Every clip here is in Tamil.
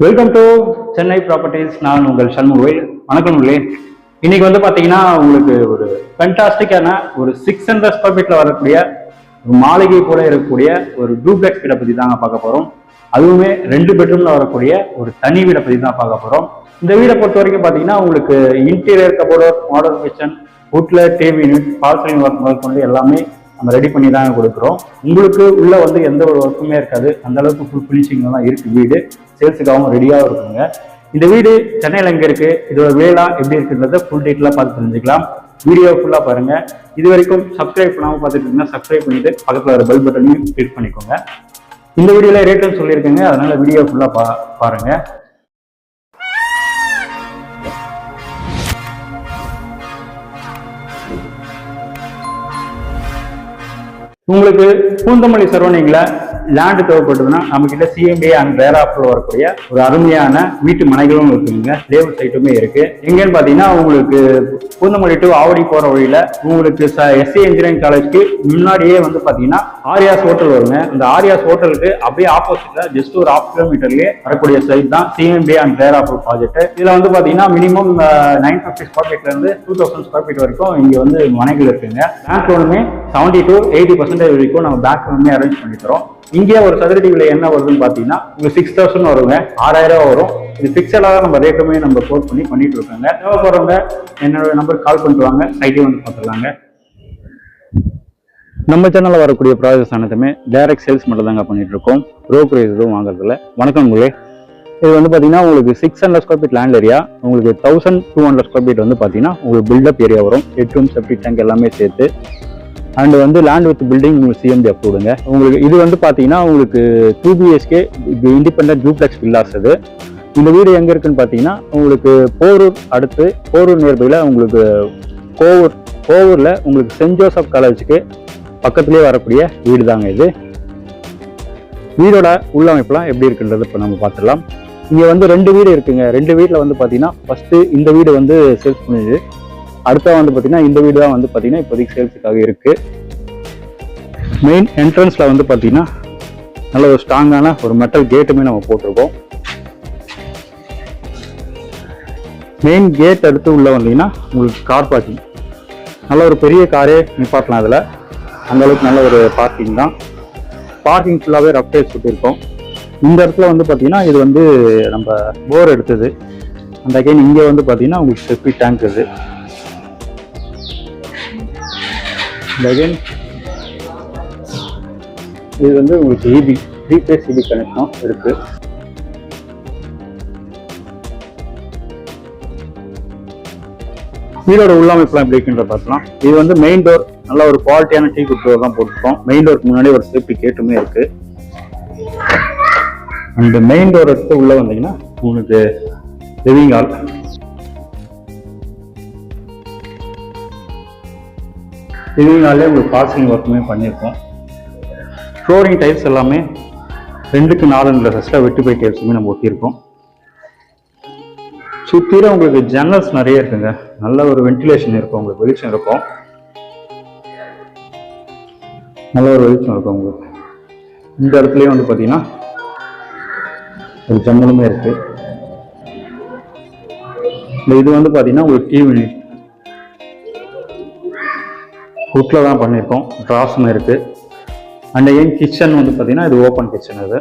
Welcome to Chennai properties. நான் உங்கள் சண்முகவேல். வணக்கம் உள்ளே. இன்னைக்கு வந்து பார்த்தீங்கன்னா உங்களுக்கு ஒரு ஃபேண்டாஸ்டிக்கான ஒரு 600 ஸ்கொயர் ஃபீட்ல வரக்கூடிய ஒரு மாளிகை போல இருக்கக்கூடிய ஒரு டூப்ளெக்ஸ் வீடை பற்றி தாங்க பார்க்க போகிறோம். அதுவுமே 2 பெட்ரூம்ல வரக்கூடிய ஒரு தனி வீடை பற்றி தான் பார்க்க போகிறோம். இந்த வீடை பொறுத்த வரைக்கும் பார்த்தீங்கன்னா உங்களுக்கு இன்டீரியர் கபோர்டு, மாடல் கிச்சன், வுட்ல டிவி யூனிட், பால்சலிங் ஒர்க் முதல் கொண்டு எல்லாமே நம்ம ரெடி பண்ணி தான் கொடுக்குறோம். உங்களுக்கு உள்ள வந்து எந்த ஒரு ஒர்க்குமே இருக்காது. அந்த அளவுக்கு ஃபுல் ஃபினிஷிங் தான் இருக்கு. வீடு சேல்ஸுக்காகவும் ரெடியாக இருக்குங்க. இந்த வீடு சென்னையில் எங்கே இருக்கு, இதோட விலைலாம் எப்படி இருக்குன்றத ஃபுல் டீட்டெயிலாக பார்த்து தெரிஞ்சுக்கலாம். வீடியோ ஃபுல்லாக பாருங்க. இது வரைக்கும் சப்ஸ்கிரைப் பண்ணாமல் பார்த்துட்டு இருக்கீங்கன்னா சப்ஸ்கிரைப் பண்ணிட்டு பக்கத்தில் ஒரு பெல் பட்டனையும் கிளிக் பண்ணிக்கோங்க. இந்த வீடியோல ரேட்டும் சொல்லியிருக்கேங்க, அதனால வீடியோ ஃபுல்லாக பாருங்க. உங்களுக்கு பூந்தமல்லி சரௌண்டிங்ல லேண்ட் தேவைப்படுதுன்னா நம்ம கிட்ட சிஎம்டி அண்ட் ரேராப்ல வரக்கூடிய ஒரு அருமையான வீட்டு மனைகளும் இருக்குங்க. லேபர் சைட்டுமே இருக்கு. எங்கன்னு பாத்தீங்கன்னா உங்களுக்கு பூந்தமல்லி டு ஆவடி போற வழியில உங்களுக்கு எஸ்சி இன்ஜினியரிங் காலேஜ்க்கு முன்னாடியே வந்து பாத்தீங்கன்னா ஆரியாஸ் ஹோட்டல் வருங்க. அந்த ஆரியாஸ் ஹோட்டலுக்கு அப்படியே ஆப்போசிட்ல ஜஸ்ட் ஒரு 1/2 கிலோமீட்டர்லயே வரக்கூடிய சைட் தான் சிஎம்டி அண்ட் ரேராப் ப்ராஜெக்ட். இதுல வந்து பாத்தீங்கன்னா மினிமம் 950 ஸ்கொயர் ஃபீட்ல இருந்து 2000 ஸ்கொயர் ஃபீட் வரைக்கும் இங்க வந்து மனைகள் இருக்குங்க. பேங்க் லோனுமே 70 to 80% வரைக்கும் நம்ம பேங்க் லோனுமே அரேஞ்ச் பண்ணி தரோம். இங்கே ஒரு சதுரடி விலை என்ன வருதுன்னு பாத்தீங்கன்னா உங்களுக்கு 6000 வருங்க, 6000 வரும். இது பிக்சடாக நம்ம ரேட்டுமே நம்ம கோட் பண்ணிட்டு இருக்காங்க. தேவைப்படுறவங்க என்னோட நம்பருக்கு கால் பண்ணிட்டு வாங்க, சைட்டே வந்து பார்த்துடலாங்க. நம்ம சேனல்ல வரக்கூடிய ப்ராஜெக்ட்ஸ் அனைத்துமே டைரக்ட் சேல்ஸ் மட்டும் தாங்க பண்ணிட்டு இருக்கோம். ப்ரோக்கரேஜ் எதுவும் வாங்குறதுல. வணக்கம் உங்களே. இது வந்து பாத்தீங்கன்னா உங்களுக்கு 600 ஸ்கொயர் ஃபீட் லேண்ட் ஏரியா, உங்களுக்கு 1200 ஸ்கொயர் ஃபீட் வந்து பாத்தீங்கன்னா உங்களுக்கு பில்டப் ஏரியா வரும். பெட்ரூம், செப்டிக் டேங்க் எல்லாமே சேர்த்து. அண்ட் வந்து லேண்ட் வித் பில்டிங் உங்களுக்கு சிஎம்டி அப்ரூவ்டுங்க. உங்களுக்கு இது வந்து பார்த்தீங்கன்னா உங்களுக்கு 2 BHK இண்டிபெண்டன்ட் டூப்ளெக்ஸ் வில்லாஸ். இது இந்த வீடு எங்கே இருக்குன்னு பார்த்தீங்கன்னா உங்களுக்கு போரூர், அடுத்து போரூர் நியர்பையில் உங்களுக்கு கோவூரில் உங்களுக்கு சென்ட் ஜோசப் காலேஜுக்கு பக்கத்துலேயே வரக்கூடிய வீடு தாங்க இது. வீடோட உள்ளமைப்புலாம் எப்படி இருக்குன்றது இப்போ நம்ம பார்த்துடலாம். இங்கே வந்து 2 வீடு இருக்குங்க. 2 வீட்டில் வந்து பார்த்தீங்கன்னா ஃபஸ்ட்டு இந்த வீடு வந்து சேல்ஸ் பண்ணுது. அடுத்த வந்து பார்த்தீங்கன்னா இந்த வீடு தான் வந்து பார்த்தீங்கன்னா இப்போதைக்கு சேல்ஸுக்காக இருக்கு. மெயின் என்ட்ரன்ஸ்ல வந்து பார்த்தீங்கன்னா நல்ல ஒரு ஸ்ட்ராங்கான ஒரு மெட்டல் கேட்டுமே நம்ம போட்டிருக்கோம். மெயின் கேட் அடுத்து உள்ள வந்தீங்கன்னா உங்களுக்கு கார் பார்க்கிங், நல்ல ஒரு பெரிய காரே நிப்பாட்டலாம். அதில் அந்த அளவுக்கு நல்ல ஒரு பார்க்கிங் தான். பார்க்கிங் ஃபுல்லாகவே ரஃப் டைல்ஸ் சுட்டிருக்கோம். இந்த இடத்துல வந்து பார்த்தீங்கன்னா இது வந்து நம்ம போர் எடுத்தது. அந்த அகைன் இங்கே வந்து பார்த்தீங்கன்னா உங்களுக்கு செப்டிக் டேங்க் இது. அகைன் இது வந்து உங்களுக்கு EB 3 phase EB கனெக்ஷனும் இருக்கு. வீடோட உள்ளமைப்புலாம் எப்படி இருக்குன்ற பார்க்கலாம். இது வந்து மெயின் டோர் நல்ல ஒரு குவாலிட்டியான டீ குட் டோர் தான் போட்டுருக்கோம். மெயின் டோருக்கு முன்னாடி ஒரு சேஃப்டி கேட்டுமே இருக்கு. அண்ட் மெயின் டோர் எடுத்து உள்ள வந்தீங்கன்னா உங்களுக்கு லிவிங் ஹால். லிவிங் ஹாலே உங்களுக்கு பால்சலிங் ஒர்க்குமே பண்ணியிருக்கோம். ஃப்ளோரிங் டைல்ஸ் எல்லாமே 2க்கு 4 ரெஸ்டில் வெட்டிபை டைல்ஸுமே நம்ம ஒட்டியிருக்கோம். சுற்றில உங்களுக்கு ஜன்னல்ஸ் நிறைய இருக்குங்க. நல்ல ஒரு வென்டிலேஷன் இருக்கும், உங்களுக்கு வெளிச்சம் இருக்கும். நல்ல ஒரு வெளிச்சம் இருக்கும் உங்களுக்கு. இந்த இடத்துலயே வந்து பார்த்தீங்கன்னா ஒரு ஜன்னலுமே இருக்கு. இது வந்து பார்த்தீங்கன்னா உங்களுக்கு டிவி யூனிட் வுட்ல தான் பண்ணியிருக்கோம். ட்ராஸும் இருக்கு. அண்ட் ஏன் கிச்சன் வந்து பார்த்தீங்கன்னா இது ஓப்பன் கிச்சன். இது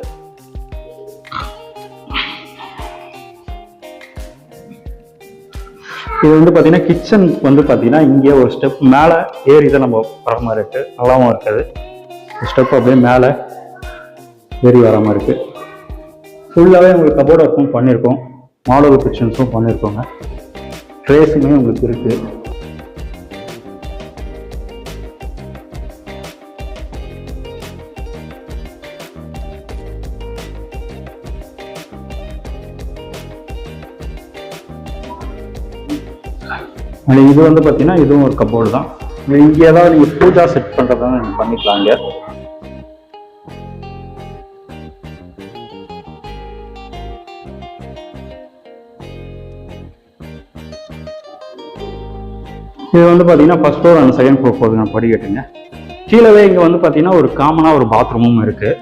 இது வந்து பார்த்தீங்கன்னா கிச்சன் வந்து பார்த்தீங்கன்னா இங்கே ஒரு ஸ்டெப் மேலே ஏறி தான் நம்ம வர மாதிரி இருக்கு. நல்லாவும் இருக்குது. ஸ்டெப் அப்படியே மேலே ஏறி வர மாதிரி இருக்கு. ஃபுல்லாகவே உங்களுக்கு கபோர்ட் ஒர்க்கும் பண்ணியிருக்கோம். மாடல் கிச்சன்ஸும் பண்ணியிருக்கோங்க. ட்ரேஸுமே உங்களுக்கு இருக்கு. இது வந்து பார்த்தீங்கன்னா இதுவும் ஒரு கபோர்டு தான். இங்கே ஏதாவது நீங்கள் பூஜா செட் பண்ணுறதா நீங்கள் பண்ணிக்கலாங்க. இது வந்து பார்த்தீங்கன்னா first floor and second floor போகுது. நான் படிக்கட்டுங்க. கீழவே இங்கே வந்து பார்த்தீங்கன்னா ஒரு காமனாக ஒரு பாத்ரூமும் இருக்கு.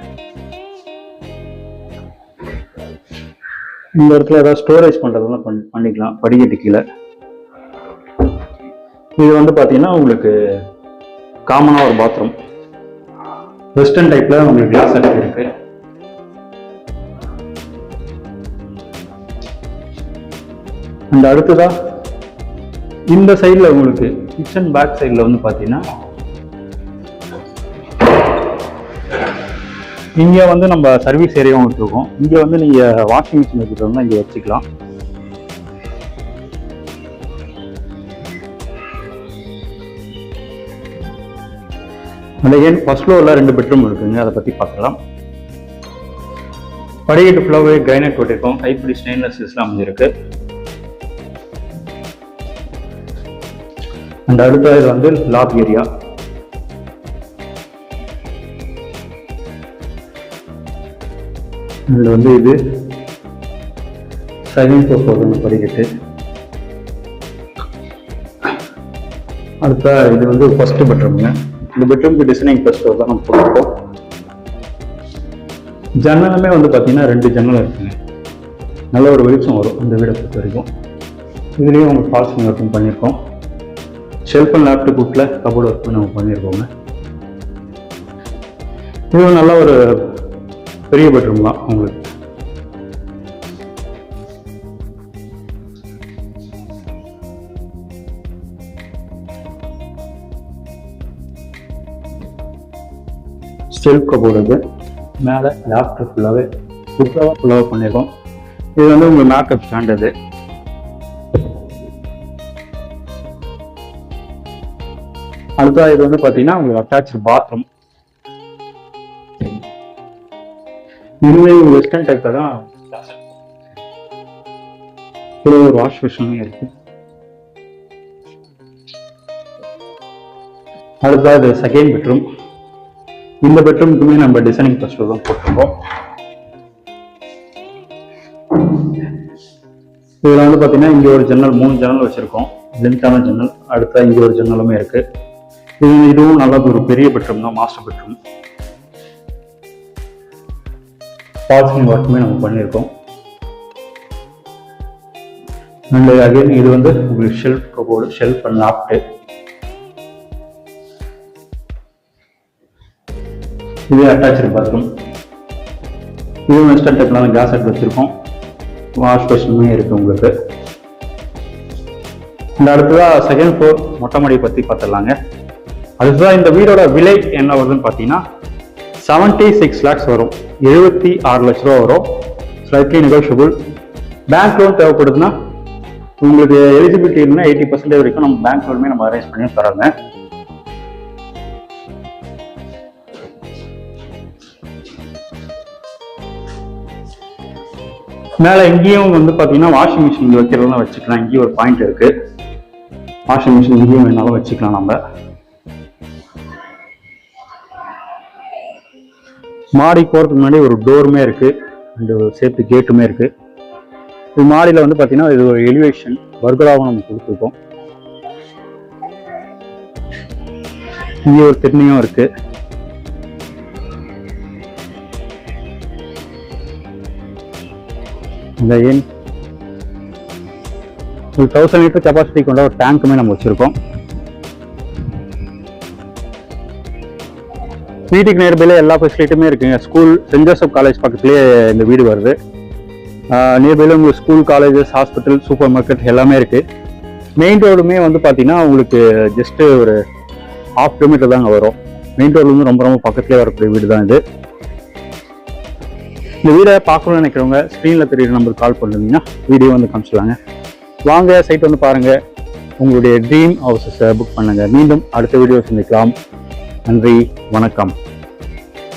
இந்த இடத்துல ஏதாவது ஸ்டோரேஜ் பண்ணுறதுலாம் பண்ணிக்கலாம். படிக்கட்டு கீழே இது வந்து பார்த்தீங்கன்னா உங்களுக்கு காமனாக ஒரு பாத்ரூம். வெஸ்டர்ன் டைப்பில் உங்களுக்கு கிளாஸ் இருக்கு. அண்ட் அடுத்ததா இந்த சைடில் உங்களுக்கு கிச்சன் பேக் சைடில் வந்து பார்த்தீங்கன்னா இங்கே வந்து நம்ம சர்வீஸ் ஏரியாவும் வச்சுருக்கோம். இங்கே வந்து நீங்கள் வாஷிங் மிஷின் வச்சுருந்தா இங்கே வச்சுக்கலாம். அந்த ஏன் ஃபர்ஸ்ட் ஃப்ளோரில் 2 பெட்ரூம் இருக்குங்க, அதை பற்றி பார்க்கலாம். படிக்கட்டு ஃபுல்லாகவே கிரைனைட் போட்டிருக்கோம். கைப்பிடி ஸ்டெயின்லெஸ் ஸ்டீல்ல அமைஞ்சிருக்கு. அண்ட் அடுத்த இது வந்து லாப் ஏரியா. இதில் வந்து இது செகண்ட் ஃப்ளோர் போடுற படிக்கட்டு. அடுத்த இது வந்து ஃபர்ஸ்ட் பெட்ரூம்ங்க. இந்த பெட்ரூம்க்கு டிசைனிங் ஃபர்ஸ்ட் ஃப்ளோர் தான் நம்ம போட்டிருக்கோம். ஜன்னலுமே வந்து பார்த்தீங்கன்னா 2 ஜன்னல் இருக்குங்க. நல்ல ஒரு வெளிச்சம் வரும் இந்த வீடை பொறுத்த வரைக்கும். இதுலேயும் உங்களுக்கு ஃபால்ஸிங் ஒர்க்கும் பண்ணியிருக்கோம். ஷெல்ஃப் அண்ட் லேப்டாப் புட்டில் கபோர்டு ஒர்க்கும் நம்ம பண்ணியிருக்கோங்க. இது நல்ல ஒரு பெரிய பெட்ரூம் தான் உங்களுக்கு. ஷெல்ஃப் கபோர்டு இது. மேலே லேப்டாப் ஃபுல்லாகவே ஃபுல்லாக பண்ணியிருக்கோம். இது வந்து உங்களுக்கு மேக்கப் ஸ்டாண்ட். இது அடுத்தா இது வந்து பார்த்தீங்கன்னா உங்களுக்கு அட்டாச்சு பாத்ரூம். இதுவே வெஸ்டர்ன் டைப்ல தான் ஒரு வாஷ் மிஷினுமே இருக்கு. அடுத்தா இது செகண்ட் பெட்ரூம். இந்த பெட்ரூமுக்குமே நம்ம டிசைனிங் ஃபர்ஸ்ட் தான் போட்டிருக்கோம். இதுல வந்து பார்த்தீங்கன்னா இங்கே ஒரு ஜன்னல், 3 ஜன்னல் வச்சிருக்கோம். லென்த்தான ஜன்னல். அடுத்தா இங்கே ஒரு ஜன்னலுமே இருக்கு. இதுவும் நல்ல ஒரு பெரிய பெட்ரூம் தான், மாஸ்டர் பெட்ரூம். பாத்ரூம் ஒர்க்குமே நம்ம பண்ணியிருக்கோம். அண்ட் அகைன் இது வந்து உங்களுக்கு shelf cupboard, shelf and laughed. இது அட்டாச்சு பாத்ரூம். இது வெஸ்டர்ன் டைப்ல கிளாஸ் எடுத்து வச்சிருக்கோம். வாஷ் பேஷனுமே இருக்கு உங்களுக்கு. இந்த அடுத்ததா செகண்ட் ஃப்ளோர் மொட்டை மாடியை பற்றி பார்த்துடலாங்க. அதுதான் இந்த வீடோட விலை என்ன வருதுன்னு பார்த்தீங்கன்னா 76 lakhs வரும். 76 லட்ச ரூபா வரும். Slightly negotiable. பேங்க் லோன் தேவைப்படுதுன்னா உங்களுக்கு எலிஜிபிலிட்டி இருந்தால் 80% வரைக்கும் நம்ம பேங்க் லோனுமே நம்ம அரேஞ்ச் பண்ணி தராங்க. மேலே இங்கேயும் வந்து பார்த்தீங்கன்னா வாஷிங் மிஷின் இங்கே வைக்கிறதெல்லாம் வச்சுக்கலாம். இங்கேயும் ஒரு பாயிண்ட் இருக்கு. வாஷிங் மிஷின் இங்கேயும் வேணாலும் வச்சுக்கலாம் நம்ம. மாடி போகிறதுக்கு முன்னாடி ஒரு டோருமே இருக்கு. அண்ட் சேஃப்டி கேட்டுமே இருக்கு. இது மாடியில் வந்து பார்த்தீங்கன்னா இது ஒரு எலிவேஷன் பர்கராவும் நம்ம கொடுத்துருக்கோம். இங்கே ஒரு திண்ணையும் இருக்கு. இந்த ஏன் 1000 லிட்டர் கெப்பாசிட்டி கொண்ட ஒரு டேங்க்குமே நம்ம வச்சிருக்கோம். வீட்டுக்கு நியர்பைல எல்லா ஃபெசிலிட்டியுமே இருக்குங்க. ஸ்கூல், சென்ட் ஜோசப் காலேஜ் பக்கத்துலேயே இந்த வீடு வருது. நியர்பைல உங்களுக்கு school, colleges, hospital, super market எல்லாமே இருக்கு. மெயின் ரோடுமே வந்து பார்த்தீங்கன்னா உங்களுக்கு ஜஸ்ட் ஒரு 1/2 கிலோமீட்டர் தாங்க வரும். மெயின் ரோடு வந்து ரொம்ப ரொம்ப பக்கத்துலேயே வரக்கூடிய வீடு தான் இது. இந்த வீடை பார்க்கணும்னு நினைக்கிறவங்க ஸ்க்ரீனில் தெரியுற நம்பருக்கு கால் பண்ணுவீங்கன்னா வீடியோ வந்து காமிச்சிடலாங்க. வாங்க, சைட் வந்து பாருங்க, உங்களுடைய ட்ரீம் ஹவுசஸை புக் பண்ணுங்க. மீண்டும் அடுத்த வீடியோ சந்திக்கலாம். நன்றி, வணக்கம்.